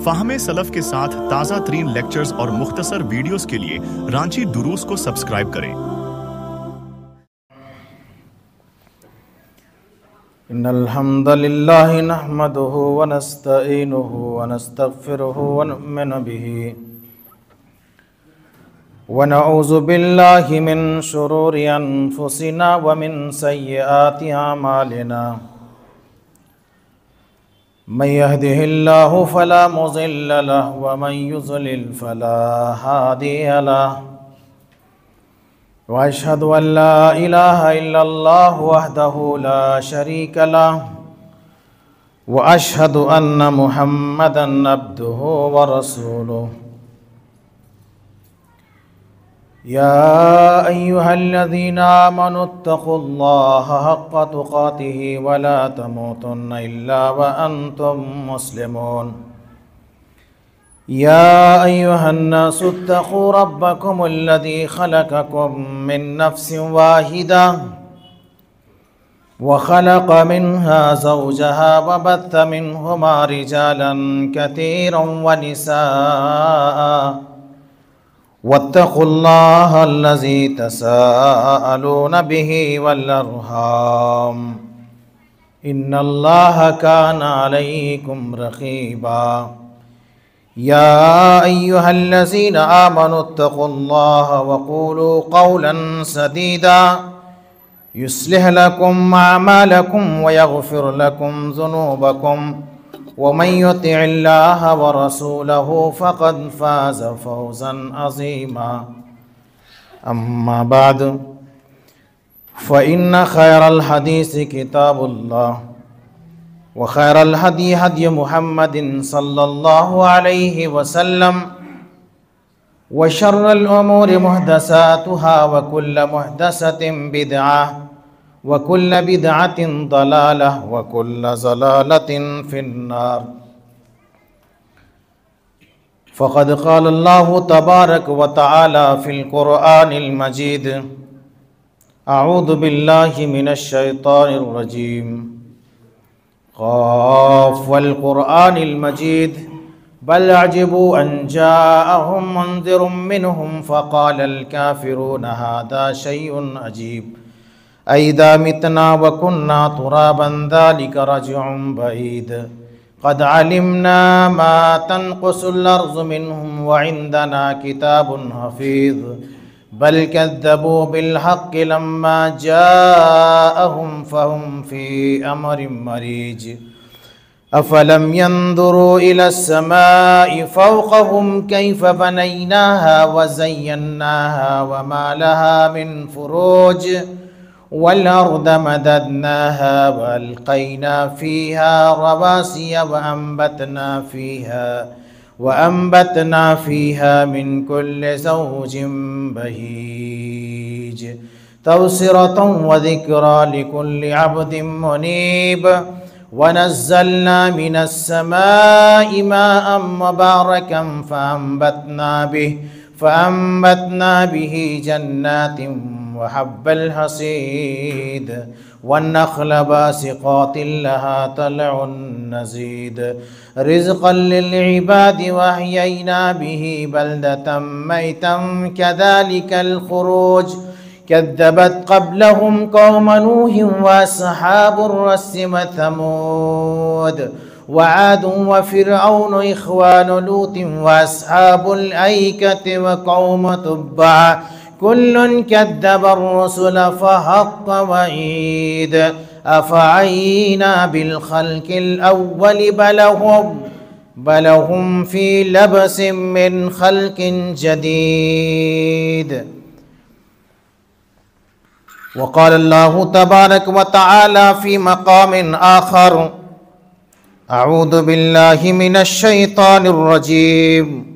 فہم سلف کے ساتھ تازہ ترین لیکچرز اور مختصر ویڈیوز کے لیے رانچی دروس کو سبسکرائب کریں۔ ان الحمد لله نحمده ونستعينه ونستغفره ونؤمن به ونعوذ بالله من شرور انفسنا ومن سيئات اعمالنا من يهده الله فلا مضل له ومن يضلل فلا هادي له وأشهد أن لا إله إلا الله وحده لا شريك له وأشهد أن محمدًا عبده ورسوله يا أيها الذين آمنوا اتقوا الله حق تقاته ولا تموتن إلا وأنتم مسلمون يا أيها الناس اتقوا ربكم الذي خلقكم من نفس واحدة وخلق منها زوجها وبث منهما رجالا كثيرا ونساء واتقوا الله الذي تساءلون به والأرحام إن الله كان عليكم رقيبا يا أيها الذين آمنوا اتقوا الله وقولوا قولا سديدا يصلح لكم أعمالكم ويغفر لكم ذنوبكم ومن يطع الله ورسوله فقد فاز فوزا عظيما أما بعد فإن خير الحديث كتاب الله وخير الهدي هدي محمد صلى الله عليه وسلم وشر الأمور محدثاتها وكل محدثة بدعة وكل بدعة ضلالة وكل ضلالة في النار فقد قال الله تبارك وتعالى في القرآن المجيد أعوذ بالله من الشيطان الرجيم قاف والقرآن المجيد بل عجبوا أن جاءهم منذر منهم فقال الكافرون هذا شيء عجيب أئذا متنا وكنا ترابا ذلك رجع بعيد قد علمنا ما تنقص الأرض منهم وعندنا كتاب حفيظ بل كذبوا بالحق لما جاءهم فهم في أمر مريج أفلم ينظروا إلى السماء فوقهم كيف بنيناها وزيناها وما لها من فروج والأرض مددناها وألقينا فيها رواسي وأنبتنا فيها من كل زوج بهيج تبصرة وذكرى لكل عبد منيب ونزلنا من السماء ماء مباركا فأنبتنا به جنات وحب الحصيد والنخل باسقات لها طلع نضيد رزقا للعباد وأحيينا به بلدة ميتا كذلك الخروج كذبت قبلهم قوم نوح وأصحاب الرس وثمود وعاد وفرعون إخوان لوط وأصحاب الأيكة وقوم تبع كل كذب الرسل فحق وعيد أفعينا بالخلق الأول بل هم في لبس من خلق جديد وقال الله تبارك وتعالى في مقام آخر أعوذ بالله من الشيطان الرجيم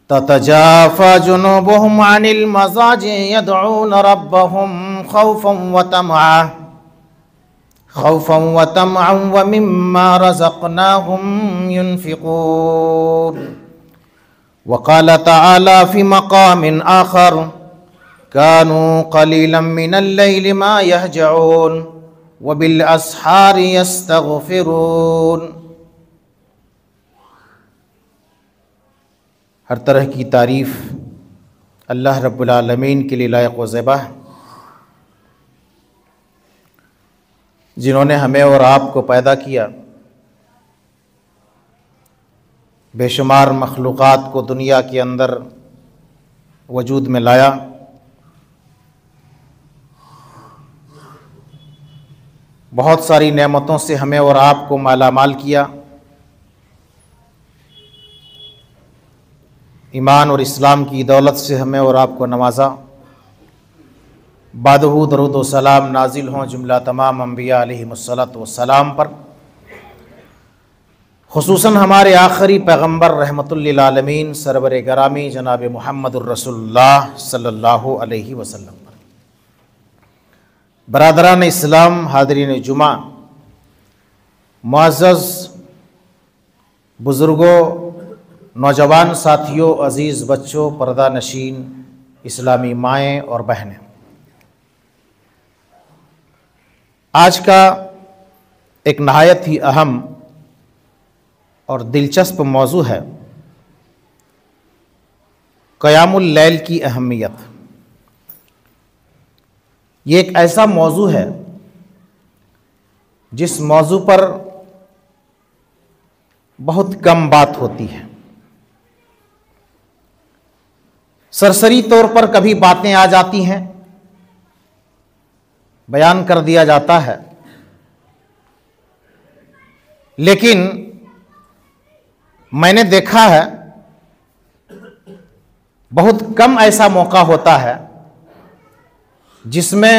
تتجافى جنوبهم عن المضاجع يدعون ربهم خوفا وطمعا ومما رزقناهم ينفقون وقال تعالى في مقام آخر كانوا قليلا من الليل ما يهجعون وبالأسحار يستغفرون۔ ہر طرح کی تعریف اللہ رب العالمین کے لیے لائق و زیبا ہے، جنہوں نے ہمیں اور آپ کو پیدا کیا، بے شمار مخلوقات کو دنیا کے اندر وجود میں لایا، بہت ساری نعمتوں سے ہمیں اور آپ کو مالا مال کیا، ایمان اور اسلام کی دولت سے ہمیں اور آپ کو نوازا۔ بعدہ درود و سلام نازل ہوں جملہ تمام انبیاء علیہم الصلاۃ والسلام پر، خصوصاً ہمارے آخری پیغمبر رحمت للعالمین سرور گرامی جناب محمد الرسول اللہ صلی اللہ علیہ وسلم پر۔ برادران اسلام، حاضرین جمعہ، معزز بزرگوں، نوجوان ساتھیوں، عزیز بچوں، پردہ نشین اسلامی مائیں اور بہنیں، آج کا ایک نہایت ہی اہم اور دلچسپ موضوع ہے قیام اللیل کی اہمیت۔ یہ ایک ایسا موضوع ہے جس موضوع پر بہت کم بات ہوتی ہے، سرسری طور پر کبھی باتیں آ جاتی ہیں، بیان کر دیا جاتا ہے، لیکن میں نے دیکھا ہے بہت کم ایسا موقع ہوتا ہے جس میں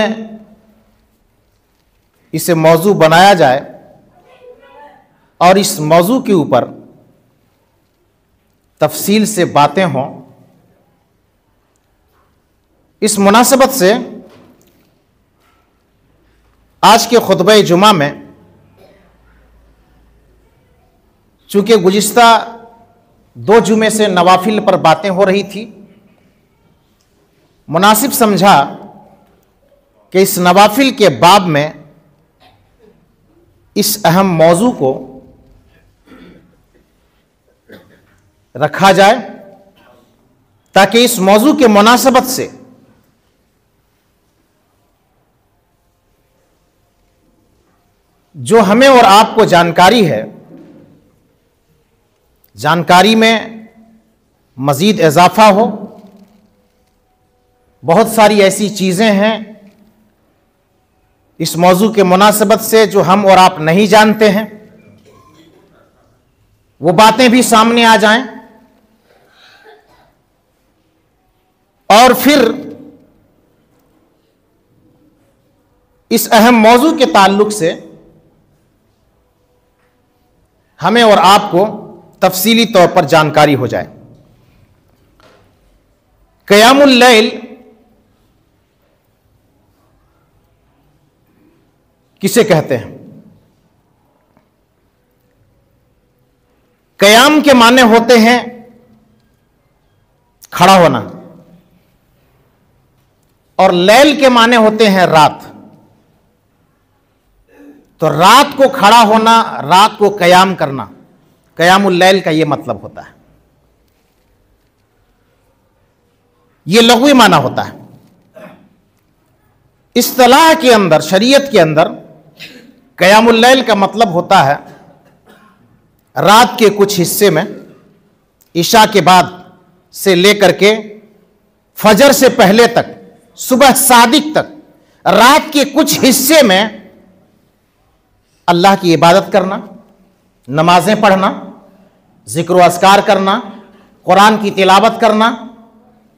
اسے موضوع بنایا جائے اور اس موضوع کے اوپر تفصیل سے باتیں ہوں۔ اس مناسبت سے آج کے خطبہ جمعہ میں، چونکہ گزشتہ 2 جمعے سے نوافل پر باتیں ہو رہی تھی، مناسب سمجھا کہ اس نوافل کے باب میں اس اہم موضوع کو رکھا جائے تاکہ اس موضوع کے مناسبت سے جو ہمیں اور آپ کو جانکاری ہے، جانکاری میں مزید اضافہ ہو۔ بہت ساری ایسی چیزیں ہیں اس موضوع کے مناسبت سے جو ہم اور آپ نہیں جانتے ہیں، وہ باتیں بھی سامنے آ جائیں، اور پھر اس اہم موضوع کے تعلق سے ہمیں اور آپ کو تفصیلی طور پر جانکاری ہو جائے۔ قیام اللیل کسے کہتے ہیں؟ قیام کے معنی ہوتے ہیں کھڑا ہونا، اور لیل کے معنی ہوتے ہیں رات۔ تو رات کو کھڑا ہونا، رات کو قیام کرنا، قیام اللیل کا یہ مطلب ہوتا ہے، یہ لغوی معنی ہوتا ہے۔ اصطلاح کے اندر، شریعت کے اندر قیام اللیل کا مطلب ہوتا ہے رات کے کچھ حصے میں، عشاء کے بعد سے لے کر کے فجر سے پہلے تک، صبح صادق تک، رات کے کچھ حصے میں اللہ کی عبادت کرنا، نمازیں پڑھنا، ذکر و اذکار کرنا، قرآن کی تلاوت کرنا،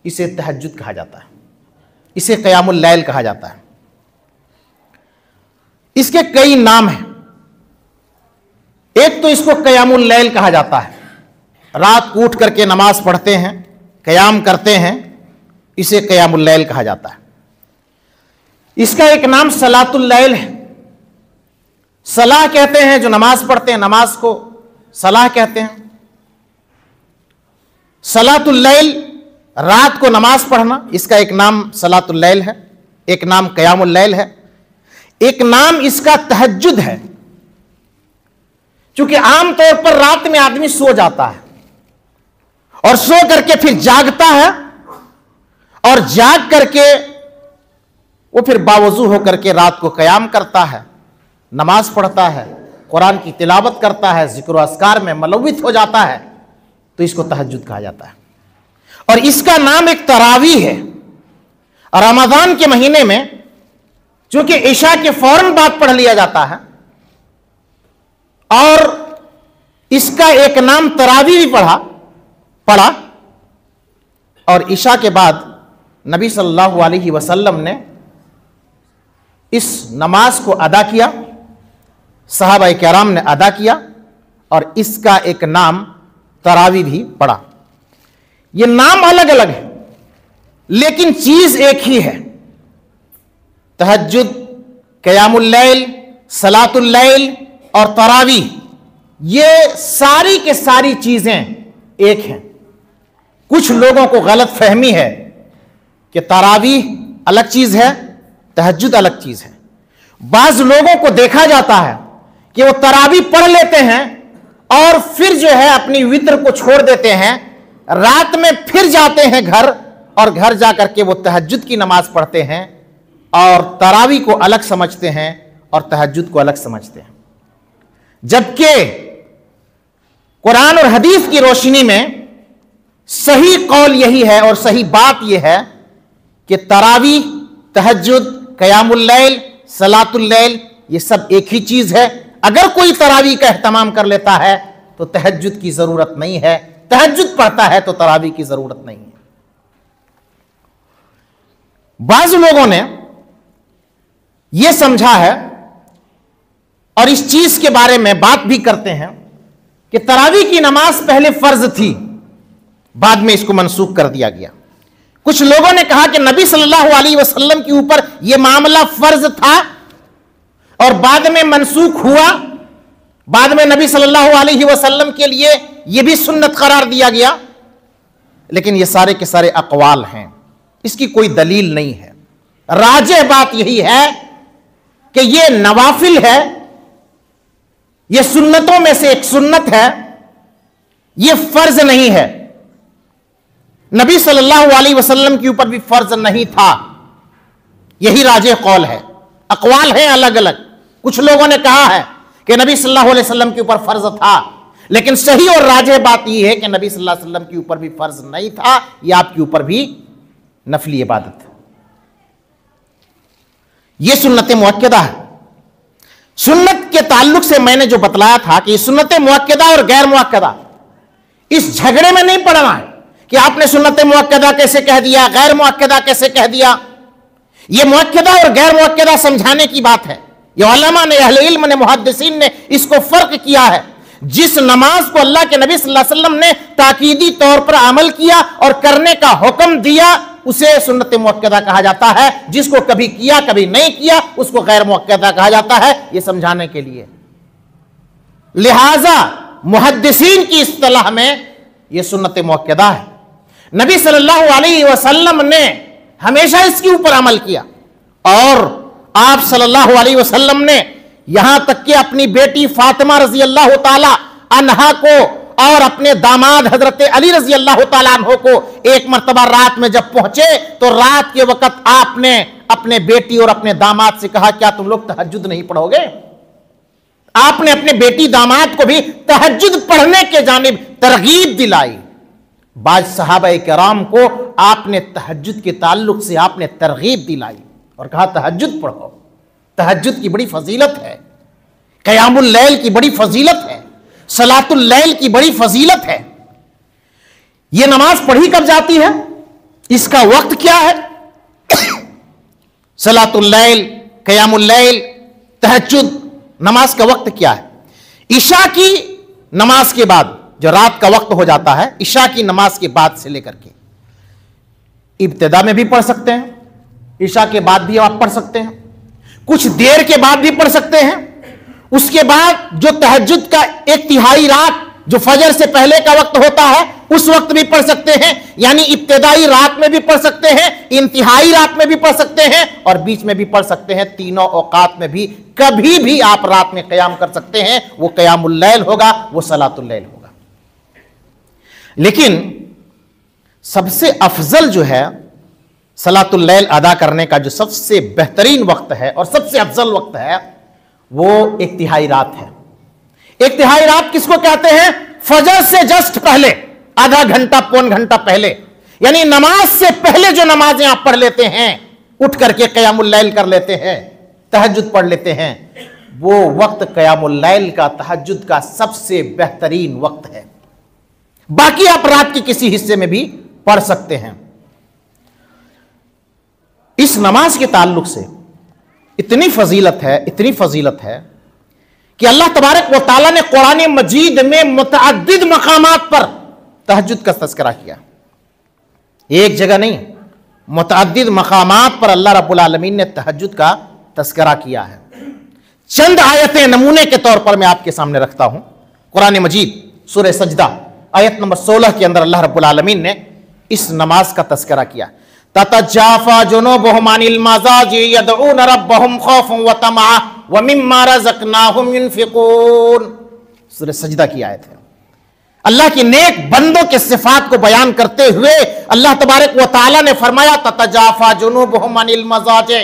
اسے تہجد کہا جاتا ہے، اسے قیام اللیل کہا جاتا ہے۔ اس کے کئی نام ہیں۔ ایک تو اس کو قیام اللیل کہا جاتا ہے، رات کو اٹھ کر کے نماز پڑھتے ہیں، قیام کرتے ہیں، اسے قیام اللیل کہا جاتا ہے۔ اس کا ایک نام صلاۃ اللیل ہے۔ صلاح کہتے ہیں جو نماز پڑھتے ہیں، نماز کو صلاح کہتے ہیں۔ صلاۃ اللیل رات کو نماز پڑھنا، اس کا ایک نام صلاۃ اللیل ہے، ایک نام قیام اللیل ہے، ایک نام اس کا تہجد ہے۔ چونکہ عام طور پر رات میں آدمی سو جاتا ہے اور سو کر کے پھر جاگتا ہے، اور جاگ کر کے وہ پھر باوضو ہو کر کے رات کو قیام کرتا ہے، نماز پڑھتا ہے، قرآن کی تلاوت کرتا ہے، ذکر و اذکار میں ملوث ہو جاتا ہے، تو اس کو تہجد کہا جاتا ہے۔ اور اس کا نام ایک تراویح ہے۔ رمضان کے مہینے میں چونکہ عشاء کے فوراً بعد پڑھ لیا جاتا ہے، اور اس کا ایک نام تراویح بھی پڑھا، اور عشاء کے بعد نبی صلی اللہ علیہ وسلم نے اس نماز کو ادا کیا، صحابہ کرام نے ادا کیا، اور اس کا ایک نام تراویح بھی پڑھا۔ یہ نام الگ الگ ہے لیکن چیز ایک ہی ہے۔ تہجد، قیام اللیل، صلاۃ اللیل اور تراویح، یہ ساری کے ساری چیزیں ایک ہیں۔ کچھ لوگوں کو غلط فہمی ہے کہ تراویح الگ چیز ہے، تہجد الگ چیز ہے۔ بعض لوگوں کو دیکھا جاتا ہے کہ وہ تراویح پڑھ لیتے ہیں اور پھر جو ہے اپنی وتر کو چھوڑ دیتے ہیں، رات میں پھر جاتے ہیں گھر، اور گھر جا کر کے وہ تہجد کی نماز پڑھتے ہیں، اور تراویح کو الگ سمجھتے ہیں اور تہجد کو الگ سمجھتے ہیں۔ جبکہ قرآن اور حدیث کی روشنی میں صحیح قول یہی ہے اور صحیح بات یہ ہے کہ تراویح، تہجد، قیام اللیل، صلاۃ اللیل یہ سب ایک ہی چیز ہے۔ اگر کوئی تراویح کا اہتمام کر لیتا ہے تو تہجد کی ضرورت نہیں ہے، تہجد پڑھتا ہے تو تراویح کی ضرورت نہیں ہے۔ بعض لوگوں نے یہ سمجھا ہے اور اس چیز کے بارے میں بات بھی کرتے ہیں کہ تراویح کی نماز پہلے فرض تھی، بعد میں اس کو منسوخ کر دیا گیا۔ کچھ لوگوں نے کہا کہ نبی صلی اللہ علیہ وسلم کے اوپر یہ معاملہ فرض تھا اور بعد میں منسوخ ہوا، بعد میں نبی صلی اللہ علیہ وسلم کے لیے یہ بھی سنت قرار دیا گیا۔ لیکن یہ سارے کے سارے اقوال ہیں، اس کی کوئی دلیل نہیں ہے۔ راجح بات یہی ہے کہ یہ نوافل ہے، یہ سنتوں میں سے ایک سنت ہے، یہ فرض نہیں ہے۔ نبی صلی اللہ علیہ وسلم کے اوپر بھی فرض نہیں تھا، یہی راجح قول ہے۔ اقوال ہیں الگ الگ، کچھ لوگوں نے کہا ہے کہ نبی صلی اللہ علیہ وسلم کے اوپر فرض تھا، لیکن صحیح اور راجح بات یہ ہے کہ نبی صلی اللہ علیہ وسلم کے اوپر بھی فرض نہیں تھا، یہ آپ کے اوپر بھی نفلی عبادت ہے۔ یہ سنت مؤکدہ ہے۔ سنت کے تعلق سے میں نے جو بتلایا تھا کہ یہ سنت مؤکدہ اور غیر مؤکدہ، اس جھگڑے میں نہیں پڑنا ہے کہ آپ نے سنت مؤکدہ کیسے کہہ دیا، غیر مؤکدہ کیسے کہہ دیا۔ یہ مؤکدہ اور غیر مؤکدہ سمجھانے کی بات ہے۔ یہ علماء نے، اہل علم نے، محدثین نے اس کو فرق کیا ہے۔ جس نماز کو اللہ کے نبی صلی اللہ علیہ وسلم نے تاکیدی طور پر عمل کیا اور کرنے کا حکم دیا، اسے سنت مؤکدہ کہا جاتا ہے۔ جس کو کبھی کیا کبھی نہیں کیا اس کو غیر مؤکدہ کہا جاتا ہے، یہ سمجھانے کے لیے۔ لہذا محدثین کی اصطلاح میں یہ سنت مؤکدہ ہے۔ نبی صلی اللہ علیہ وسلم نے ہمیشہ اس کے اوپر عمل کیا، اور آپ صلی اللہ علیہ وسلم نے یہاں تک کہ اپنی بیٹی فاطمہ رضی اللہ تعالی عنہا کو اور اپنے داماد حضرت علی رضی اللہ تعالیٰ عنہ کو ایک مرتبہ رات میں جب پہنچے تو رات کے وقت آپ نے اپنے بیٹی اور اپنے داماد سے کہا کیا تم لوگ تہجد نہیں پڑھو گے؟ آپ نے اپنے بیٹی داماد کو بھی تہجد پڑھنے کے جانب ترغیب دلائی۔ بعض صحابہ کرام کو آپ نے تہجد کے تعلق سے آپ نے ترغیب دلائی اور کہا تہجد پڑھو، تہجد کی بڑی فضیلت ہے، قیام اللیل کی بڑی فضیلت ہے، صلاۃ اللیل کی بڑی فضیلت ہے۔ یہ نماز پڑھی کب جاتی ہے؟ اس کا وقت کیا ہے؟ صلاۃ اللیل، قیام اللیل، تہجد نماز کا وقت کیا ہے؟ عشاء کی نماز کے بعد جو رات کا وقت ہو جاتا ہے، عشاء کی نماز کے بعد سے لے کر کے ابتدا میں بھی پڑھ سکتے ہیں، عشاء کے بعد بھی آپ پڑھ سکتے ہیں، کچھ دیر کے بعد بھی پڑھ سکتے ہیں، اس کے بعد جو تہجد کا ایک تہائی رات جو فجر سے پہلے کا وقت ہوتا ہے اس وقت بھی پڑھ سکتے ہیں، یعنی ابتدائی رات میں بھی پڑھ سکتے ہیں، انتہائی رات میں بھی پڑھ سکتے ہیں، اور بیچ میں بھی پڑھ سکتے ہیں۔ تینوں اوقات میں بھی کبھی بھی آپ رات میں قیام کر سکتے ہیں، وہ قیام اللیل ہوگا، وہ صلاۃ اللیل ہوگا۔ لیکن سب سے افضل جو ہے صلاۃ اللیل ادا کرنے کا، جو سب سے بہترین وقت ہے اور سب سے افضل وقت ہے، وہ ایک تہائی رات ہے۔ ایک تہائی رات کس کو کہتے ہیں؟ فجر سے جسٹ پہلے، آدھا گھنٹہ پون گھنٹہ پہلے، یعنی نماز سے پہلے جو نمازیں آپ پڑھ لیتے ہیں، اٹھ کر کے قیام اللیل کر لیتے ہیں، تہجد پڑھ لیتے ہیں، وہ وقت قیام اللیل کا، تہجد کا سب سے بہترین وقت ہے۔ باقی آپ رات کے کسی حصے میں بھی پڑھ سکتے ہیں۔ اس نماز کے تعلق سے اتنی فضیلت ہے کہ اللہ تبارک و تعالیٰ نے قرآن مجید میں متعدد مقامات پر تہجد کا تذکرہ کیا، ایک جگہ نہیں، متعدد مقامات پر اللہ رب العالمین نے تہجد کا تذکرہ کیا ہے۔ چند آیتیں نمونے کے طور پر میں آپ کے سامنے رکھتا ہوں۔ قرآن مجید سورہ سجدہ آیت نمبر 16 کے اندر اللہ رب العالمین نے اس نماز کا تذکرہ کیا۔ تتجافى جنوبهم عن المضاجع يدعون ربهم خوفا وطمعا ومما رزقناهم ينفقون۔ سورہ سجدہ کی آیت ہے۔ اللہ کی نیک بندوں کے صفات کو بیان کرتے ہوئے اللہ تبارک و تعالی نے فرمایا تتجافى جنوبهم عن المضاجع،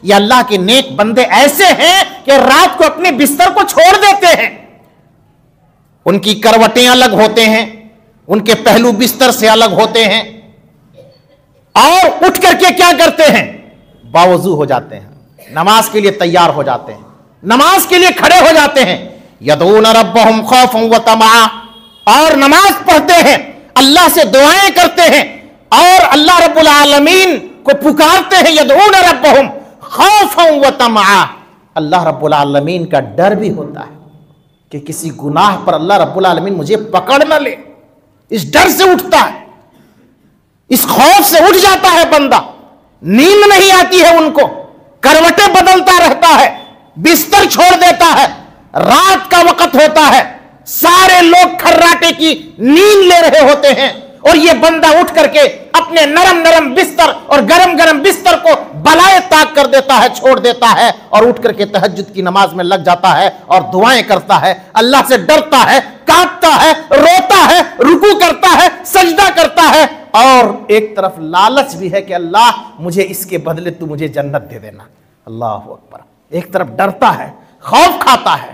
یہ اللہ کے نیک بندے ایسے ہیں کہ رات کو اپنے بستر کو چھوڑ دیتے ہیں، ان کی کروٹیں الگ ہوتے ہیں، ان کے پہلو بستر سے الگ ہوتے ہیں، اور اٹھ کر کے کیا کرتے ہیں؟ باوضو ہو جاتے ہیں، نماز کے لیے تیار ہو جاتے ہیں، نماز کے لیے کھڑے ہو جاتے ہیں۔ یدعون ربهم خوفا وطمعا، اور نماز پڑھتے ہیں، اللہ سے دعائیں کرتے ہیں، اور اللہ رب العالمین کو پکارتے ہیں۔ یدعون ربهم خوفا وطمعا، اللہ رب العالمین کا ڈر بھی ہوتا ہے کہ کسی گناہ پر اللہ رب العالمین مجھے پکڑ نہ لے، اس ڈر سے اٹھتا ہے، اس خوف سے اٹھ جاتا ہے بندہ۔ نیند نہیں آتی ہے ان کو، کروٹیں بدلتا رہتا ہے، بستر چھوڑ دیتا ہے، رات کا وقت ہوتا ہے، سارے لوگ کھراٹے کی نیند لے رہے ہوتے ہیں، اور یہ بندہ اٹھ کر کے اپنے نرم نرم بستر اور گرم گرم بستر کو بلائے طاق کر دیتا ہے، چھوڑ دیتا ہے، اور اٹھ کر کے تہجد کی نماز میں لگ جاتا ہے اور دعائیں کرتا ہے، اللہ سے ڈرتا ہے، کانپتا ہے، روتا ہے، رکوع کرتا ہے، سجدہ کرتا ہے، اور ایک طرف لالچ بھی ہے کہ اللہ مجھے اس کے بدلے تو مجھے جنت دے دینا۔ اللہ اکبر۔ ایک طرف ڈرتا ہے، خوف کھاتا ہے،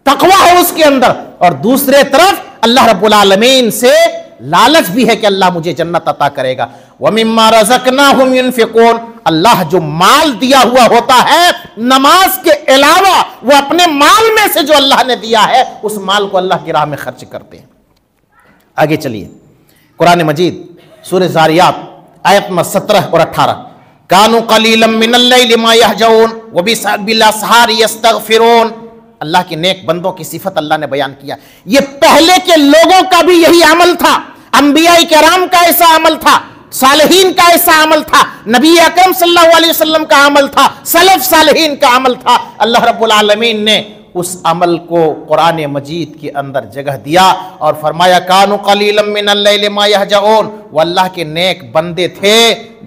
تقویٰ ہے اس کے اندر، اور دوسرے طرف اللہ رب العالمین سے لالچ بھی ہے کہ اللہ مجھے جنت عطا کرے گا۔ وَمِمَّا رَزَقْنَاهُمْ يُنْفِقُونَ، اللہ جو مال دیا ہوا ہوتا ہے نماز کے علاوہ، وہ اپنے مال میں سے جو اللہ نے دیا ہے اس مال کو اللہ کی راہ میں خرچ کرتے ہیں۔ آگے چلیے، قرآن مجید سورہ زاریات آیت نمبر 17 اور 18۔ کانوا قلیلا من اللیل ما یہجعون وبالاسحار یستغفرون، اللہ کے نیک بندوں کی صفت اللہ نے بیان کیا۔ یہ پہلے کے لوگوں کا بھی یہی عمل تھا، انبیاء کرام کا ایسا عمل تھا، صالحین کا ایسا عمل تھا، نبی اکرم صلی اللہ علیہ وسلم کا عمل تھا، سلف صالحین کا عمل تھا۔ اللہ رب العالمین نے اس عمل کو قرآن مجید کے اندر جگہ دیا اور فرمایا کانوا قلیلا من اللیل ما یہجعون، وہ اللہ کے نیک بندے تھے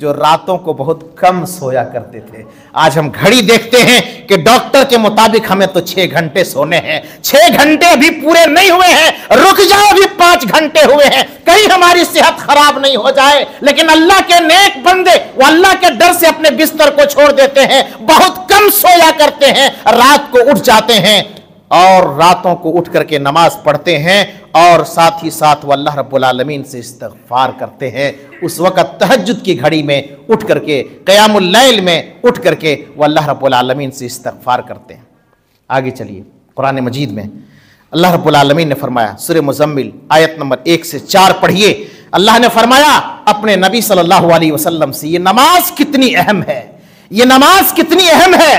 جو راتوں کو بہت کم سویا کرتے تھے۔ آج ہم گھڑی دیکھتے ہیں کہ ڈاکٹر کے مطابق ہمیں تو 6 گھنٹے سونے ہیں، 6 گھنٹے ابھی پورے نہیں ہوئے ہیں، رک جاؤ ابھی 5 گھنٹے ہوئے ہیں، کہیں ہماری صحت خراب نہیں ہو جائے۔ لیکن اللہ کے نیک بندے وہ اللہ کے ڈر سے اپنے بستر کو چھوڑ دیتے ہیں، بہت کم سویا کرتے ہیں، رات کو اٹھ جاتے ہیں اور راتوں کو اٹھ کر کے نماز پڑھتے ہیں، اور ساتھ ہی ساتھ وہ اللہ رب العالمین سے استغفار کرتے ہیں۔ اس وقت تہجد کی گھڑی میں اٹھ کر کے، قیام اللیل میں اٹھ کر کے وہ اللہ رب العالمین سے استغفار کرتے ہیں۔ آگے چلیے، قرآن مجید میں اللہ رب العالمین نے فرمایا، سورہ مزمل آیت نمبر 1 سے 4 پڑھیے۔ اللہ نے فرمایا اپنے نبی صلی اللہ علیہ وسلم سے، یہ نماز کتنی اہم ہے، یہ نماز کتنی اہم ہے،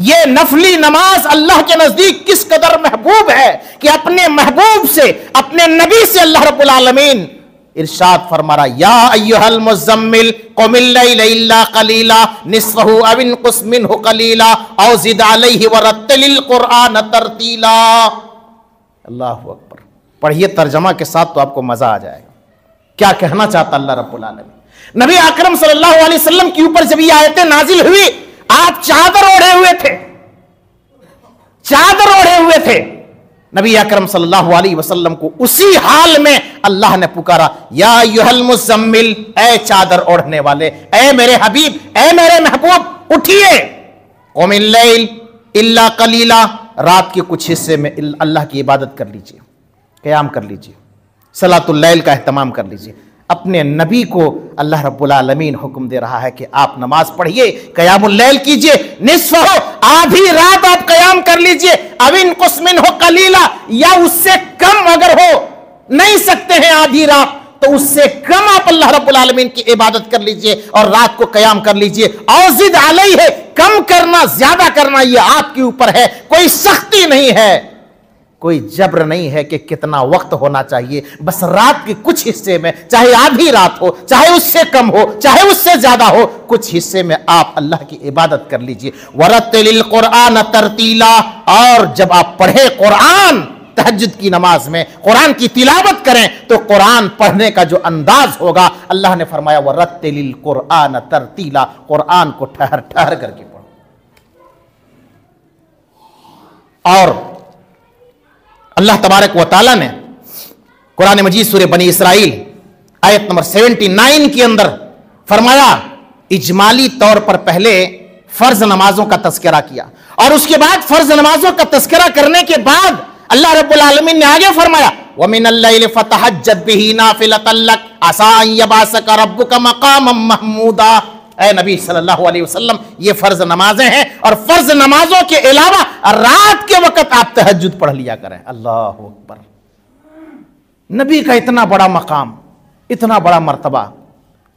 یہ نفلی نماز اللہ کے نزدیک کس قدر محبوب ہے کہ اپنے محبوب سے، اپنے نبی سے اللہ رب العالمین ارشاد فرما رہا، یا ایھا المزمل قم اللیل الا قلیلا نصفہ او انقص منہ قلیلا او زد علیہ ورتل القرآن ترتیلا۔ اللہ اکبر۔ پڑھیے ترجمہ کے ساتھ تو آپ کو مزہ آ جائے گا کیا کہنا چاہتا اللہ رب العالمین۔ نبی اکرم صلی اللہ علیہ وسلم کے اوپر جب یہ آیتیں نازل ہوئی آپ چادر اوڑھے ہوئے تھے، چادر اوڑھے ہوئے تھے۔ نبی اکرم صلی اللہ علیہ وسلم کو اسی حال میں اللہ نے پکارا، یا ایھا المزمل، اے چادر اوڑھنے والے، اے میرے حبیب، اے میرے محبوب اٹھیے، قم اللیل الا قلیلا، رات کے کچھ حصے میں اللہ کی عبادت کر لیجئے، قیام کر لیجئے، صلاۃ اللیل کا اہتمام کر لیجئے۔ اپنے نبی کو اللہ رب العالمین حکم دے رہا ہے کہ آپ نماز پڑھیے، قیام اللیل کیجئے، نصف ہو آدھی رات آپ قیام کر لیجئے، او انقص منہ قلیلا، یا اس سے کم اگر ہو نہیں سکتے ہیں آدھی رات تو اس سے کم آپ اللہ رب العالمین کی عبادت کر لیجئے اور رات کو قیام کر لیجئے۔ اور زد علیہ ہے، کم کرنا زیادہ کرنا یہ آپ کے اوپر ہے، کوئی سختی نہیں ہے، کوئی جبر نہیں ہے کہ کتنا وقت ہونا چاہیے، بس رات کے کچھ حصے میں، چاہے آدھی رات ہو، چاہے اس سے کم ہو، چاہے اس سے زیادہ ہو، کچھ حصے میں آپ اللہ کی عبادت کر لیجئے۔ وَرَتِّلِ الْقُرْآنَ تَرْتِیلًا، اور جب آپ پڑھیں قرآن تہجد کی نماز میں، قرآن کی تلاوت کریں تو قرآن پڑھنے کا جو انداز ہوگا، اللہ نے فرمایا وَرَتِّلِ الْقُرْآنَ تَرْتِیلًا، قرآن کو ٹھہر ٹھہر کر کے پڑھو۔ اور اللہ تبارک و تعالیٰ نے قرآن مجید سورہ بنی اسرائیل آیت نمبر 79 کے اندر فرمایا، اجمالی طور پر پہلے فرض نمازوں کا تذکرہ کیا اور اس کے بعد فرض نمازوں کا تذکرہ کرنے کے بعد اللہ رب العالمین نے آگے فرمایا وَمِنَ اللَّيْلِ فَتَحَجَّدْ بِهِ نَافِلَةً لَكَ عَسَىٰ أَن يَبْعَثَكَ رَبُّكَ مَقَامًا مَحْمُودًا۔ اے نبی صلی اللہ علیہ وسلم، یہ فرض نمازیں ہیں اور فرض نمازوں کے علاوہ رات کے وقت آپ تہجد پڑھ لیا کریں۔ اللہ اکبر، نبی کا اتنا بڑا مقام، اتنا بڑا مرتبہ،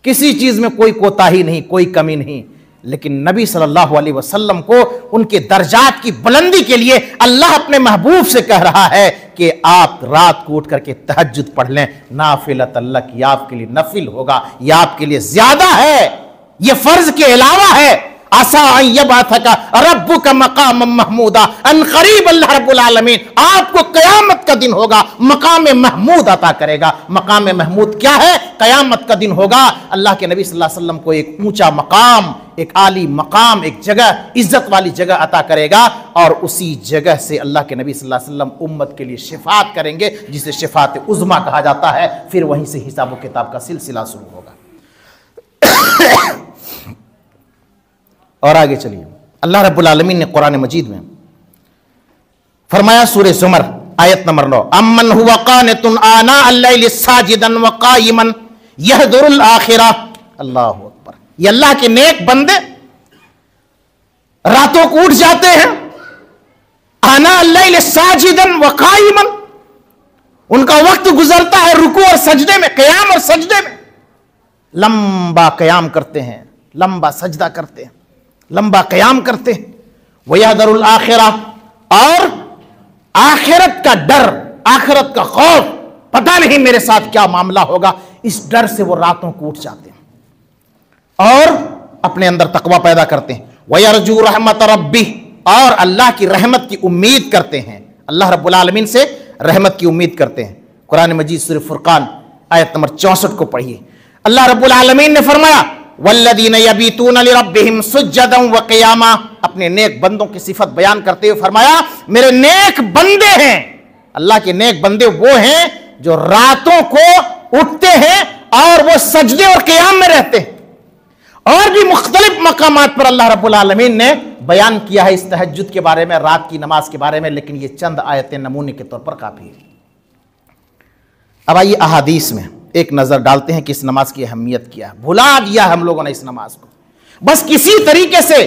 کسی چیز میں کوئی کوتاہی نہیں، کوئی کمی نہیں، لیکن نبی صلی اللہ علیہ وسلم کو ان کے درجات کی بلندی کے لیے اللہ اپنے محبوب سے کہہ رہا ہے کہ آپ رات کو اٹھ کر کے تہجد پڑھ لیں، نافلۃ لک، یہ آپ کے لیے نفل ہوگا، یہ آپ کے لیے زیادہ ہے، یہ فرض کے علاوہ ہے۔ عسیٰ ان یبعثک ربک مقاما محمودا، ان قریب اللہ رب العالمین آپ کو قیامت کا دن ہوگا مقام محمود عطا کرے گا۔ مقام محمود کیا ہے؟ قیامت کا دن ہوگا، اللہ کے نبی صلی اللہ علیہ وسلم کو ایک اونچا مقام، ایک عالی مقام، ایک جگہ، عزت والی جگہ عطا کرے گا، اور اسی جگہ سے اللہ کے نبی صلی اللہ علیہ وسلم امت کے لیے شفاعت کریں گے، جسے شفاعت عظمیٰ کہا جاتا ہے۔ پھر وہیں سے حساب و کتاب کا سلسلہ شروع ہوگا۔ اور آگے چلیے، اللہ رب العالمین نے قرآن مجید میں فرمایا سورہ زمر آیت نمبر 9، امن هو قانت آناء اللیل ساجدا وقائما یحذر الآخرہ۔ اللہ اکبر، یہ اللہ کے نیک بندے راتوں کو اٹھ جاتے ہیں، آناء اللیل ساجدا وقائما، ان کا وقت گزرتا ہے رکوع اور سجدے میں، قیام اور سجدے میں، لمبا قیام کرتے ہیں، لمبا سجدہ کرتے ہیں، لمبا قیام کرتے ہیں۔ وَيَحْذَرُ الْآخِرَةَ، اور آخرت کا ڈر، آخرت کا خوف، پتہ نہیں میرے ساتھ کیا معاملہ ہوگا، اس ڈر سے وہ راتوں کو اٹھ جاتے ہیں اور اپنے اندر تقوی پیدا کرتے ہیں۔ وَيَرْجُو رَحْمَةَ رَبِّهِ، اور اللہ کی رحمت کی امید کرتے ہیں، اللہ رب العالمین سے رحمت کی امید کرتے ہیں۔ قرآن مجید سورہ فرقان آیت نمبر 64 کو پڑھیے، اللہ رب العالمین نے فرمایا والذین یبیتون لربہم سجدا وقیاما، اپنے نیک بندوں کی صفت بیان کرتے ہوئے فرمایا میرے نیک بندے ہیں، اللہ کے نیک بندے وہ ہیں جو راتوں کو اٹھتے ہیں اور وہ سجدے اور قیام میں رہتے ہیں۔ اور بھی مختلف مقامات پر اللہ رب العالمین نے بیان کیا ہے اس تہجد کے بارے میں، رات کی نماز کے بارے میں، لیکن یہ چند آیتیں نمونے کے طور پر کافی ہیں۔ اب آئیے احادیث میں ایک نظر ڈالتے ہیں کہ اس نماز کی اہمیت کیا ہے۔ بھلا دیا ہم لوگوں نے اس نماز کو، بس کسی طریقے سے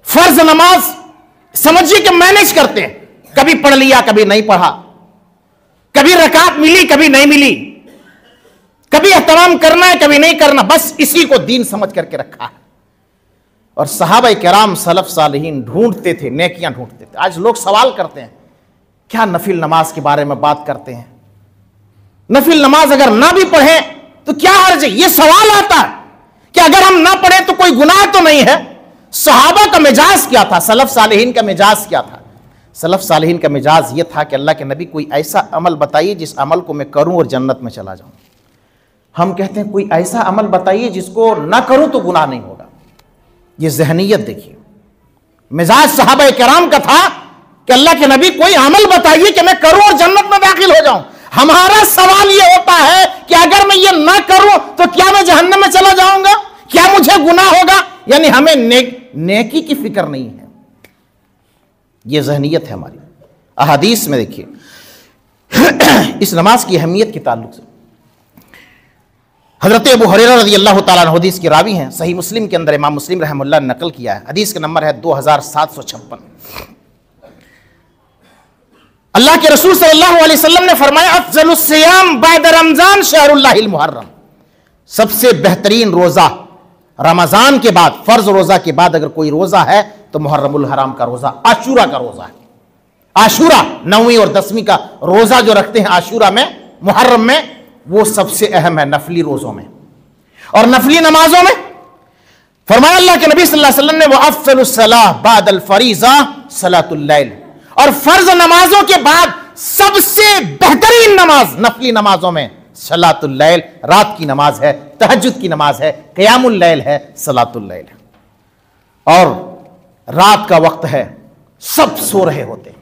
فرض نماز سمجھیے کہ مینج کرتے ہیں، کبھی پڑھ لیا کبھی نہیں پڑھا، کبھی رکعت ملی کبھی نہیں ملی، کبھی احترام کرنا ہے کبھی نہیں کرنا، بس اسی کو دین سمجھ کر کے رکھا ہے۔ اور صحابہ کرام سلف صالحین ڈھونڈتے تھے، نیکیاں ڈھونڈتے تھے۔ آج لوگ سوال کرتے ہیں کیا نفل نماز کے بارے میں بات کرتے ہیں، نفل نماز اگر نہ بھی پڑھیں تو کیا حرج ہے؟ یہ سوال آتا ہے کہ اگر ہم نہ پڑھیں تو کوئی گناہ تو نہیں ہے۔ صحابہ کا مزاج کیا تھا، سلف صالحین کا مزاج کیا تھا؟ سلف صالحین کا مزاج یہ تھا کہ اللہ کے نبی کوئی ایسا عمل بتائیے جس عمل کو میں کروں اور جنت میں چلا جاؤں. ہم کہتے ہیں کوئی ایسا عمل بتائیے جس کو نہ کروں تو گناہ نہیں ہوگا. یہ ذہنیت دیکھیے. مزاج صحابہ کرام کا تھا کہ اللہ کے نبی کوئی عمل بتائیے کہ میں کروں اور جنت میں داخل ہو جاؤں. ہمارا سوال یہ ہوتا ہے کہ اگر میں یہ نہ کروں تو کیا میں جہنم میں چلا جاؤں گا؟ کیا مجھے گناہ ہوگا؟ یعنی ہمیں نیکی کی فکر نہیں ہے. یہ ذہنیت ہے ہماری. احادیث میں دیکھیے اس نماز کی اہمیت کے تعلق سے حضرت ابو ہریرہ رضی اللہ تعالیٰ عنہ حدیث کے راوی ہیں. صحیح مسلم کے اندر امام مسلم رحمہ اللہ نے نقل کیا ہے. حدیث کا نمبر ہے 2756. اللہ کے رسول صلی اللہ علیہ وسلم نے فرمایا افضل الصیام بعد رمضان شہر اللہ المحرم. سب سے بہترین روزہ رمضان کے بعد، فرض روزہ کے بعد اگر کوئی روزہ ہے تو محرم الحرام کا روزہ، عاشورہ کا روزہ ہے. عاشورہ 9ویں اور 10ویں کا روزہ جو رکھتے ہیں عاشورہ میں، محرم میں، وہ سب سے اہم ہے نفلی روزوں میں اور نفلی نمازوں میں. فرمایا اللہ کے نبی صلی اللہ علیہ وسلم نے وَأَفْضَلُ الصَّلَاةِ بَعْدَ الْفَرِيضَةِ صَلَاةُ اللَّيْلِ، اور فرض نمازوں کے بعد سب سے بہترین نماز نفلی نمازوں میں صلاۃ اللیل، رات کی نماز ہے، تہجد کی نماز ہے، قیام اللیل ہے، صلاۃ اللیل ہے. اور رات کا وقت ہے، سب سو رہے ہوتے ہیں،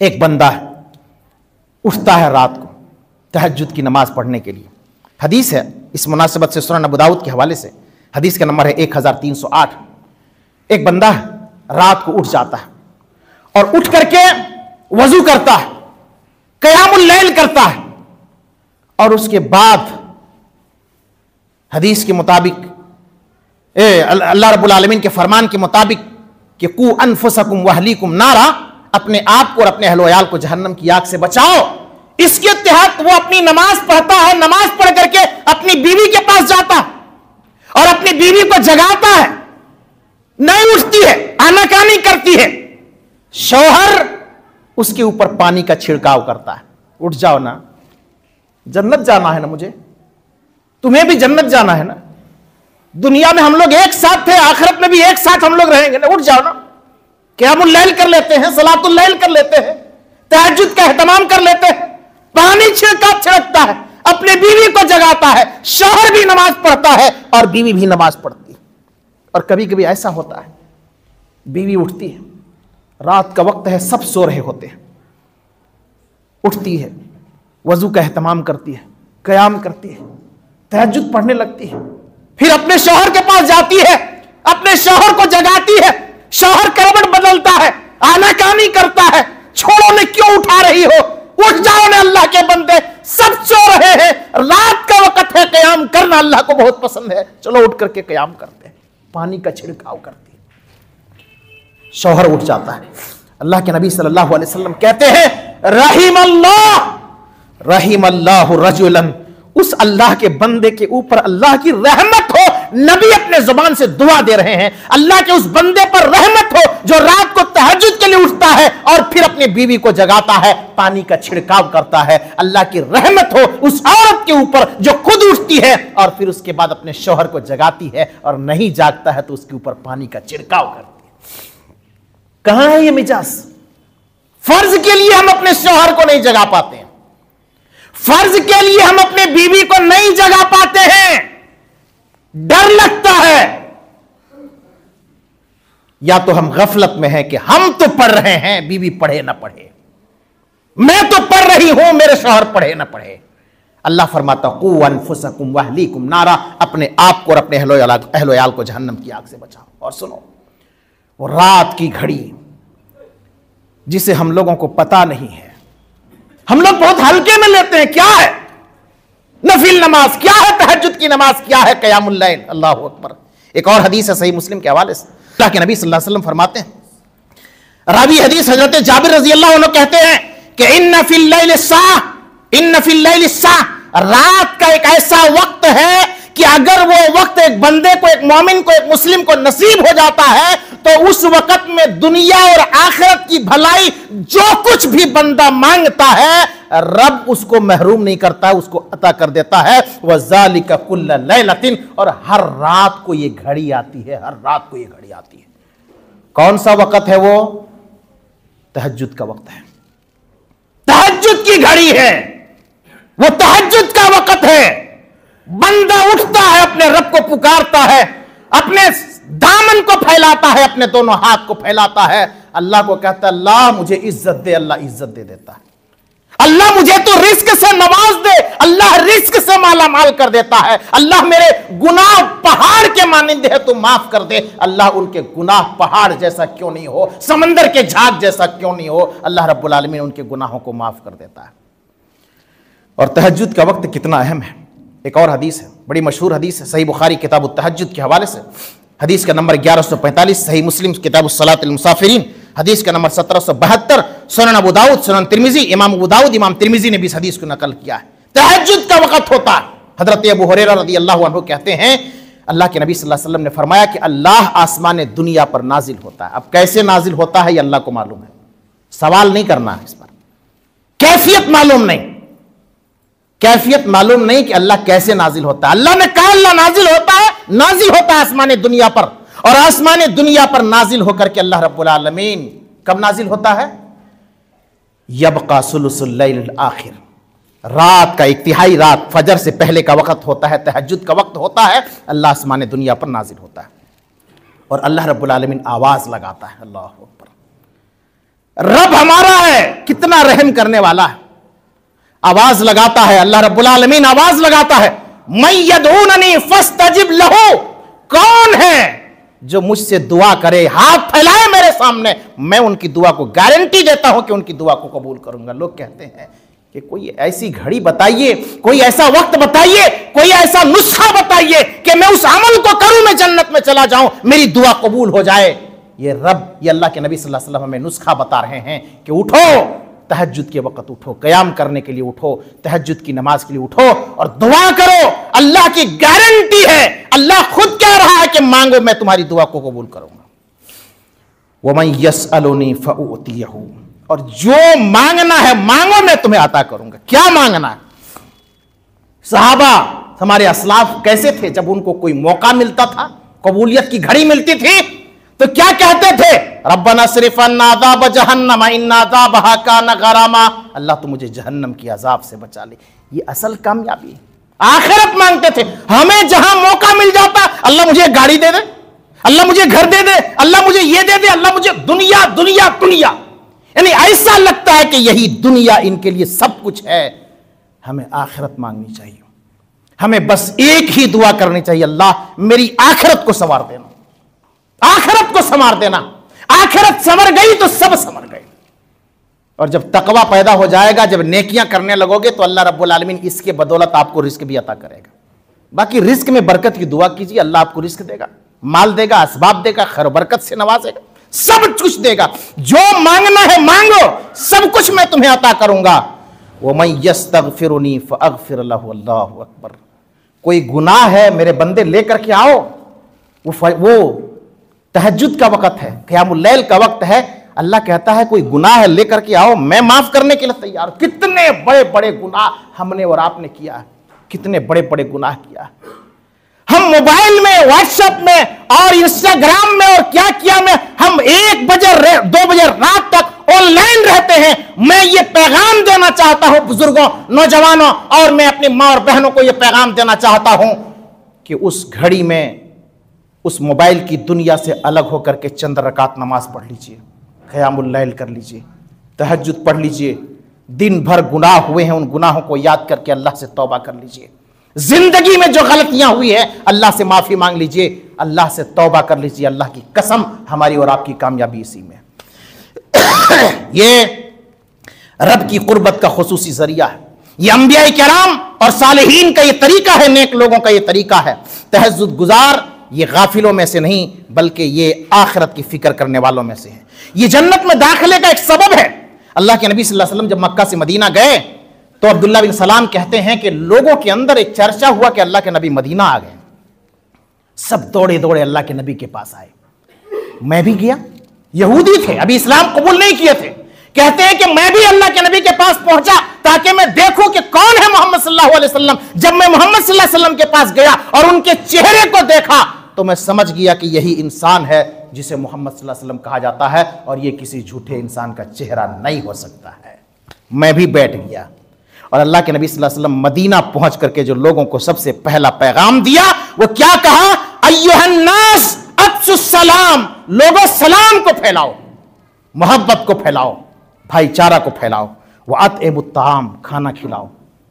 ایک بندہ ہے اٹھتا ہے رات کو تہجد کی نماز پڑھنے کے لیے. حدیث ہے اس مناسبت سے سنن ابو داؤد کے حوالے سے، حدیث کا نمبر ہے 1308. ایک بندہ ہے رات کو اٹھ جاتا ہے اور اٹھ کر کے وضو کرتا ہے، قیام اللیل کرتا ہے، اور اس کے بعد حدیث کے مطابق اللہ رب العالمین کے فرمان کے مطابق کہ قو انفسکم واہلیکم نارا، اپنے آپ کو اور اپنے اہل و عیال کو جہنم کی آگ سے بچاؤ. اس کے تحت وہ اپنی نماز پڑھتا ہے، نماز پڑھ کر کے اپنی بیوی کے پاس جاتا ہے اور اپنی بیوی کو جگاتا ہے. نہیں اٹھتی ہے، آناکانی کرتی ہے. شوہر اس کے اوپر پانی کا چھڑکاؤ کرتا ہے، اٹھ جاؤ نا، جنت جانا ہے نا، مجھے تمہیں بھی جنت جانا ہے نا، دنیا میں ہم لوگ ایک ساتھ تھے، آخرت میں بھی ایک ساتھ ہم لوگ رہیں گے نا، اٹھ جاؤ نا. قیام اللیل کر لیتے ہیں، صلاۃ اللیل کر لیتے ہیں، تہجد کا اہتمام کر لیتے ہیں. پانی چھڑکتا ہے، اپنے بیوی کو جگاتا ہے. شوہر بھی نماز پڑھتا ہے اور بیوی بھی نماز پڑھتی ہے. اور کبھی کبھی ایسا ہوتا ہے بیوی اٹھتی ہے، رات کا وقت ہے، سب سو رہے ہوتے ہیں، اٹھتی ہے، وضو کا اہتمام کرتی ہے، قیام کرتی ہے، تہجد پڑھنے لگتی ہے، پھر اپنے شوہر کے پاس جاتی ہے، اپنے شوہر کو جگاتی ہے. شوہر کروٹ بدلتا ہے، آناکانی کرتا ہے، چھوڑو نے کیوں اٹھا رہی ہو، اٹھ جاؤ نے اللہ کے بندے، سب سو رہے ہیں، رات کا وقت ہے، قیام کرنا اللہ کو بہت پسند ہے، چلو اٹھ کر کے قیام کرتے ہیں. پانی کا چھڑکاؤ کرتی ہے. شوہر اٹھ جاتا ہے. اللہ کے نبی صلی اللہ علیہ وسلم کہتے ہیں رحم اللہ رجلا، اس اللہ کے بندے کے اوپر اللہ کی رحمت ہو. نبی اپنے زبان سے دعا دے رہے ہیں، اللہ کے اس بندے پر رحمت ہو جو رات کو تہجد کے لیے اٹھتا ہے اور پھر اپنی بیوی کو جگاتا ہے، پانی کا چھڑکاو کرتا ہے. اللہ کی رحمت ہو اس عورت کے اوپر جو خود اٹھتی ہے اور پھر اس کے بعد اپنے شوہر کو جگاتی ہے، اور نہیں جاگتا ہے تو اس کے اوپر پانی کا چھڑکاو کرتی ہے. کہاں ہے یہ مجاز؟ فرض کے لیے ہم اپنے شوہر کو نہیں جگا پاتے ہیں، فرض کے لیے ہم اپنے بیوی کو نہیں جگا پاتے ہیں، ڈر لگتا ہے. یا تو ہم غفلت میں ہیں کہ ہم تو پڑھ رہے ہیں، بیوی پڑھے نہ پڑھے، میں تو پڑھ رہی ہوں، میرے شوہر پڑھے نہ پڑھے. اللہ فرماتا قو انفسکم واہلیکم نارا، اپنے آپ کو اور اپنے اہل و عیال کو جہنم کی آگ سے بچاؤ. اور سنو، وہ رات کی گھڑی جسے ہم لوگوں کو پتا نہیں ہے، ہم لوگ بہت ہلکے میں لیتے ہیں. کیا ہے نفل نماز، کیا ہے تہجد کی نماز، کیا ہے قیام اللیل. اللہ اکبر. ایک اور حدیث ہے صحیح مسلم کے حوالے سے، اللہ کے نبی صلی اللہ علیہ وسلم فرماتے ہیں، راوی حدیث حضرت جابر رضی اللہ عنہ کہتے ہیں کہ ان فی اللیل الساعہ، رات کا ایک ایسا وقت ہے کہ اگر وہ وقت ایک بندے کو، ایک مومن کو، ایک مسلم کو نصیب ہو جاتا ہے تو اس وقت میں دنیا اور آخرت کی بھلائی جو کچھ بھی بندہ مانگتا ہے رب اس کو محروم نہیں کرتا، اس کو عطا کر دیتا ہے. وَذَلِكَ كُلَّ لَيْلَةٍ، اور ہر رات کو یہ گھڑی آتی ہے، ہر رات کو یہ گھڑی آتی ہے. کون سا وقت ہے وہ؟ تہجد کا وقت ہے، تہجد کی گھڑی ہے، وہ تہجد کا وقت ہے۔ بندہ اٹھتا ہے، اپنے رب کو پکارتا ہے، اپنے دامن کو پھیلاتا ہے، اپنے دونوں ہاتھ کو پھیلاتا ہے، اللہ کو کہتا ہے اللہ مجھے عزت دے، اللہ عزت دے دیتا ہے۔ اللہ مجھے تو رزق سے نواز دے، اللہ رزق سے مالا مال کر دیتا ہے۔ اللہ میرے گناہ پہاڑ کے مانند ہے تو معاف کر دے، اللہ ان کے گناہ پہاڑ جیسا کیوں نہیں ہو، سمندر کے جھاگ جیسا کیوں نہیں ہو، اللہ رب العالمین ان کے گناہوں کو معاف کر دیتا ہے۔ اور تہجد کا وقت کتنا اہم ہے، ایک اور حدیث ہے، بڑی مشہور حدیث ہے، صحیح بخاری کتاب التہجد کے حوالے سے، حدیث کا نمبر 1145، صحیح مسلم کتاب الصلاۃ المسافرین حدیث کا نمبر 1772، سنن ابو داؤد، سنن ترمذی، امام ابو داؤد، امام ترمذی نے بھی اس حدیث کو نقل کیا ہے۔ تہجد کا وقت ہوتا ہے۔ حضرت ابو ہریرہ رضی اللہ عنہ کہتے ہیں اللہ کے نبی صلی اللہ علیہ وسلم نے فرمایا کہ اللہ آسمان دنیا پر نازل ہوتا ہے۔ اب کیسے نازل ہوتا ہے یہ اللہ کو معلوم ہے، سوال نہیں کرنا ہے اس پر، کیفیت معلوم نہیں، کیفیت معلوم نہیں کہ اللہ کیسے نازل ہوتا ہے۔ اللہ نے کہا اللہ نازل ہوتا ہے آسمان دنیا پر، اور آسمان دنیا پر نازل ہو کر کے اللہ رب العالمین کب نازل ہوتا ہے؟ یبقى ثلث اللیل الآخر، رات کا ایک تہائی رات، فجر سے پہلے کا وقت ہوتا ہے، تہجد کا وقت ہوتا ہے، اللہ آسمان دنیا پر نازل ہوتا ہے، اور اللہ رب العالمین آواز لگاتا ہے، اللہ اکبر، رب ہمارا ہے کتنا رحم کرنے والا ہے، آواز لگاتا ہے، اللہ رب العالمین آواز لگاتا ہے، من یدعوننی فاستجب لہ، کون ہے جو مجھ سے دعا کرے، ہاتھ پھیلائے میرے سامنے، میں ان کی دعا کو گارنٹی دیتا ہوں کہ ان کی دعا کو قبول کروں گا۔ لوگ کہتے ہیں کہ کوئی ایسی گھڑی بتائیے، کوئی ایسا وقت بتائیے، کوئی ایسا نسخہ بتائیے کہ میں اس عمل کو کروں، میں جنت میں چلا جاؤں، میری دعا قبول ہو جائے۔ یہ رب، یہ اللہ کے نبی صلی اللہ علیہ وسلم ہمیں نسخہ بتا رہے ہیں کہ اٹھو، تہجد کے وقت اٹھو، قیام کرنے کے لیے اٹھو، تہجد کی نماز کے لیے اٹھو اور دعا کرو، اللہ کی گارنٹی ہے، اللہ خود کہہ رہا ہے کہ مانگو میں تمہاری دعا کو قبول کروں گا۔ وَمَن يَسْأَلُنِي فَأُعْطِيَهُ، اور جو مانگنا ہے مانگو میں تمہیں عطا کروں گا۔ کیا مانگنا ہے؟ صحابہ ہمارے اسلاف کیسے تھے؟ جب ان کو کوئی موقع ملتا تھا، قبولیت کی گھڑی ملتی تھی تو کیا کہتے تھے؟ ربنا اصرف عنا عذاب جہنم ان عذابها کان غراما، اللہ تو مجھے جہنم کی عذاب سے بچا لے۔ یہ اصل کامیابی ہے۔ آخرت مانگتے تھے، ہمیں جہاں موقع مل جاتا، اللہ مجھے گاڑی دے دے، اللہ مجھے گھر دے دے، اللہ مجھے یہ دے دے، اللہ مجھے دنیا دنیا دنیا، یعنی ایسا لگتا ہے کہ یہی دنیا ان کے لیے سب کچھ ہے۔ ہمیں آخرت مانگنی چاہیے، ہمیں بس ایک ہی دعا کرنی چاہیے، اللہ میری آخرت کو سنوار دینا، آخرت کو سنوار دینا۔ آخرت سنور گئی تو سب سنور گئے۔ اور جب تقوی پیدا ہو جائے گا، جب نیکیاں کرنے لگو گے تو اللہ رب العالمین اس کے بدولت آپ کو رزق بھی عطا کرے گا۔ باقی رزق میں برکت کی دعا کیجیے، اللہ آپ کو رزق دے گا، مال دے گا، اسباب دے گا، خیر و برکت سے نوازے گا، سب کچھ دے گا۔ جو مانگنا ہے مانگو، سب کچھ میں تمہیں عطا کروں گا۔ وَمَن يَسْتَغْفِرُنِي فَأَغْفِرْ لَهُ، اللہ اکبر، کوئی گناہ ہے میرے بندے لے کر کے آؤ، وہ تہجد کا وقت ہے، قیام اللیل کا وقت ہے، اللہ کہتا ہے کوئی گناہ ہے لے کر کے آؤ، میں معاف کرنے کے لیے تیار ہوں۔ کتنے بڑے بڑے گناہ ہم نے اور آپ نے کیا ہے، کتنے بڑے بڑے گناہ کیا ہے۔ ہم موبائل میں، واٹس ایپ میں اور انسٹاگرام میں اور کیا میں ہم 1 بجے 2 بجے رات تک آن لائن رہتے ہیں۔ میں یہ پیغام دینا چاہتا ہوں بزرگوں، نوجوانوں، اور میں اپنی ماں اور بہنوں کو یہ پیغام دینا چاہتا ہوں کہ اس گھڑی میں اس موبائل کی دنیا سے الگ ہو کر کے چند رکعت نماز پڑھ لیجئے، قیام اللیل کر لیجئے، تہجد پڑھ لیجئے، دن بھر گناہ ہوئے ہیں ان گناہوں کو یاد کر کے اللہ سے توبہ کر لیجئے، زندگی میں جو غلطیاں ہوئی ہیں اللہ سے معافی مانگ لیجئے، اللہ سے توبہ کر لیجئے۔ اللہ کی قسم ہماری اور آپ کی کامیابی اسی میں یہ رب کی قربت کا خصوصی ذریعہ ہے، یہ انبیاء کرام اور صالحین کا یہ طریقہ ہے، نیک لوگوں کا یہ طریقہ ہے۔ تہجد گزار یہ غافلوں میں سے نہیں بلکہ یہ آخرت کی فکر کرنے والوں میں سے ہے، یہ جنت میں داخلے کا ایک سبب ہے۔ اللہ کے نبی صلی اللہ علیہ وسلم جب مکہ سے مدینہ گئے تو عبداللہ بن سلام کہتے ہیں کہ لوگوں کے اندر ایک چرچا ہوا کہ اللہ کے نبی مدینہ آ گئے، سب دوڑے دوڑے اللہ کے نبی کے پاس آئے، میں بھی گیا، یہودی تھے، ابھی اسلام قبول نہیں کیے تھے، کہتے ہیں کہ میں بھی اللہ کے نبی کے پاس پہنچا تاکہ میں دیکھوں کہ کون ہے محمد صلی اللہ علیہ وسلم۔ جب میں محمد صلی اللہ علیہ وسلم کے پاس گیا اور ان کے چہرے کو دیکھا تو میں سمجھ گیا کہ یہی انسان ہے جسے محمد صلی اللہ علیہ وسلم کہا جاتا ہے، اور یہ کسی جھوٹے انسان کا چہرہ نہیں ہو سکتا ہے۔ میں بھی بیٹھ گیا، اور اللہ کے نبی صلی اللہ علیہ وسلم مدینہ پہنچ کر کے جو لوگوں کو سب سے پہلا پیغام دیا وہ کیا کہا؟ ایھا الناس افشوا السلام، لوگوں سلام کو پھیلاؤ، محبت کو پھیلاؤ، بھائی چارہ کو پھیلاؤ، واطعموا الطعام، کھانا کھلاؤ،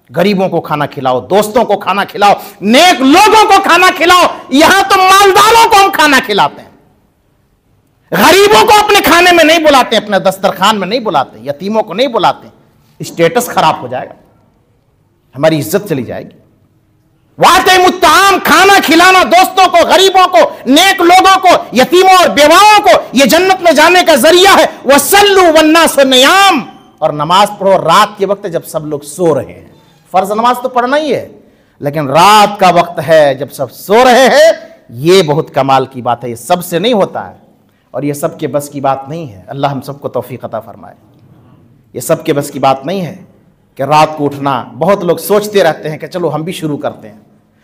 غریبوں کو کھانا کھلاؤ، دوستوں کو کھانا کھلاؤ، نیک لوگوں کو کھانا کھلاؤ۔ یہاں تو مالداروں کو ہم کھانا کھلاتے ہیں، غریبوں کو اپنے کھانے میں نہیں بلاتے، اپنے دسترخوان میں نہیں بلاتے، یتیموں کو نہیں بلاتے، اسٹیٹس خراب ہو جائے گا، ہماری عزت چلی جائے گی۔ واطعموا الطعام، کھانا کھلانا دوستوں کو، غریبوں کو، نیک لوگوں کو، یتیموں اور بیواؤں کو، یہ جنت میں جانے کا ذریعہ ہے۔ وصلوا والناس نیام، اور نماز پڑھو رات کے وقت جب سب لوگ سو رہے ہیں۔ فرض نماز تو پڑھنا ہی ہے، لیکن رات کا وقت ہے جب سب سو رہے ہیں، یہ بہت کمال کی بات ہے۔ یہ سب سے نہیں ہوتا ہے، اور یہ سب کے بس کی بات نہیں ہے۔ اللہ ہم سب کو توفیق عطا فرمائے۔ یہ سب کے بس کی بات نہیں ہے کہ رات کو اٹھنا۔ بہت لوگ سوچتے رہتے ہیں کہ چلو ہم بھی شروع کرتے ہیں،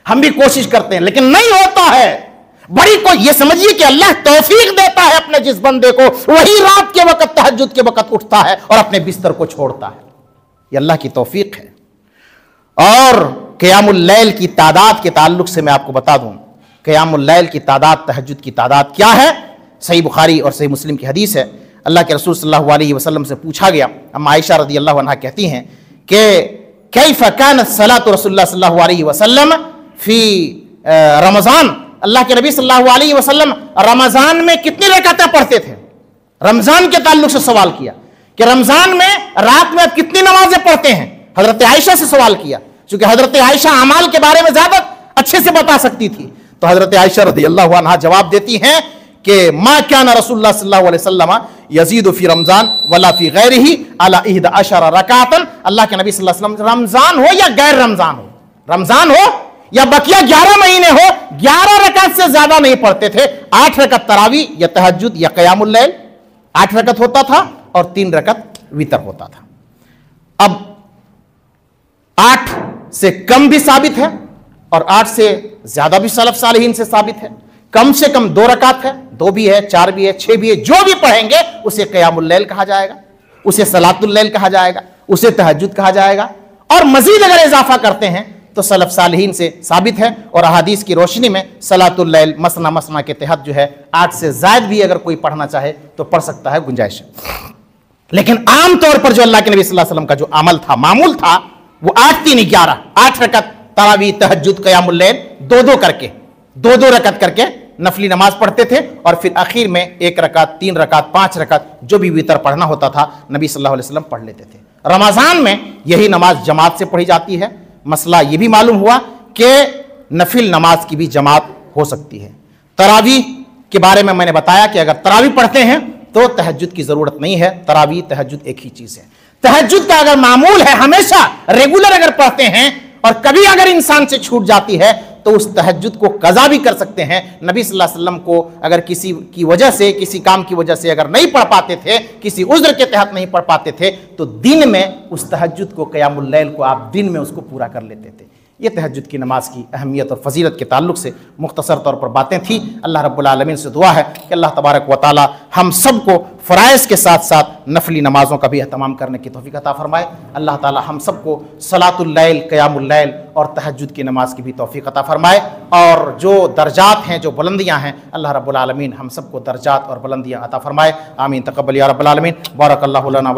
ہم بھی کوشش کرتے ہیں، لیکن نہیں ہوتا ہے۔ بڑی کو یہ سمجھیے کہ اللہ توفیق دیتا ہے اپنے جس بندے کو، وہی رات کے وقت تہجد کے وقت اٹھتا ہے اور اپنے بستر کو چھوڑتا ہے۔ یہ اللہ کی توفیق ہے۔ اور قیام اللیل کی تعداد کے تعلق سے میں آپ کو بتا دوں، قیام اللیل کی تعداد، تہجد کی تعداد کیا ہے؟ صحیح بخاری اور صحیح مسلم کی حدیث ہے۔ اللہ کے رسول صلی اللہ علیہ وسلم سے پوچھا گیا، اما عائشہ رضی اللہ عنہا کہتی ہیں کہ کیف کانت صلاۃ رسول اللہ صلی اللہ علیہ وسلم فی رمضان، اللہ کے نبی صلی اللہ علیہ وسلم رمضان میں کتنی رکعتیں پڑھتے تھے؟ رمضان کے تعلق سے سوال کیا کہ رمضان میں رات میں آپ کتنی نمازیں پڑھتے ہیں؟ حضرت عائشہ سے سوال کیا، چونکہ حضرت عائشہ اعمال کے بارے میں زیادہ اچھے سے بتا سکتی تھی۔ تو حضرت عائشہ رضی اللہ عنہا جواب دیتی ہیں کہ ما کان رسول اللہ صلی اللہ علیہ وسلم یزید فی رمضان ولا فی غیرہ علی 11 رکعۃ، اللہ کے نبی صلی اللہ علیہ وسلم رمضان ہو یا غیر رمضان ہو، رمضان ہو یا بقیہ 11 مہینے ہو، 11 رکعت سے زیادہ نہیں پڑھتے تھے۔ 8 رکعت تراویح یا تہجد یا قیام اللیل 8 رکعت ہوتا تھا، اور 3 رکعت وتر ہوتا تھا۔ اب 8 سے کم بھی ثابت ہے، اور 8 سے زیادہ بھی سلف صالحین سے ثابت ہے۔ کم سے کم 2 رکعت ہے، 2 بھی ہے، 4 بھی ہے، 6 بھی ہے، جو بھی پڑھیں گے اسے قیام اللیل کہا جائے گا، اسے صلاۃ اللیل کہا جائے گا، اسے تہجد کہا جائے گا۔ اور مزید اگر اضافہ کرتے ہیں تو سلف صالحین سے ثابت ہے، اور احادیث کی روشنی میں صلاۃ اللیل مسنا مسنا کے تحت جو ہے 8 سے زائد بھی اگر کوئی پڑھنا چاہے تو پڑھ سکتا ہے، گنجائش ہے۔ لیکن عام طور پر جو اللہ کے نبی صلی اللہ علیہ وسلم کا جو عمل تھا، معمول تھا، وہ 8 3 11، 8 رکعت تراویح تہجد قیام اللیل 2 کر کے، 2 رکعت کر کے نفلی نماز پڑھتے تھے، اور پھر آخر میں 1 رکعت 3 رکعت 5 رکعت جو بھی وتر پڑھنا ہوتا تھا نبی صلی اللہ علیہ وسلم پڑھ لیتے تھے۔ رمضان میں یہی نماز جماعت سے پڑھی جاتی ہے۔ مسئلہ یہ بھی معلوم ہوا کہ نفل نماز کی بھی جماعت ہو سکتی ہے۔ تراویح کے بارے میں نے بتایا کہ اگر تراویح پڑھتے ہیں تو تہجد کی ضرورت نہیں ہے، تراویح تہجد ایک ہی چیز ہے۔ تہجد کا اگر معمول ہے، ہمیشہ ریگولر اگر پڑھتے ہیں، اور کبھی اگر انسان سے چھوٹ جاتی ہے تو اس تہجد کو قضا بھی کر سکتے ہیں۔ نبی صلی اللہ علیہ وسلم کو اگر کسی کی وجہ سے، کسی کام کی وجہ سے اگر نہیں پڑھ پاتے تھے، کسی عذر کے تحت نہیں پڑھ پاتے تھے، تو دن میں اس تہجد کو، قیام اللیل کو آپ دن میں اس کو پورا کر لیتے تھے۔ یہ تہجد کی نماز کی اہمیت اور فضیلت کے تعلق سے مختصر طور پر باتیں تھیں۔ اللہ رب العالمین سے دعا ہے کہ اللہ تبارک و تعالی ہم سب کو فرائض کے ساتھ ساتھ نفلی نمازوں کا بھی اہتمام کرنے کی توفیق عطا فرمائے۔ اللہ تعالی ہم سب کو صلاۃ اللیل، قیام اللیل اور تہجد کی نماز کی بھی توفیق عطا فرمائے، اور جو درجات ہیں، جو بلندیاں ہیں، اللہ رب العالمین ہم سب کو درجات اور بلندیاں عطا فرمائے۔ آمین، تقبل یا رب العالمین۔ بارک اللہ لنا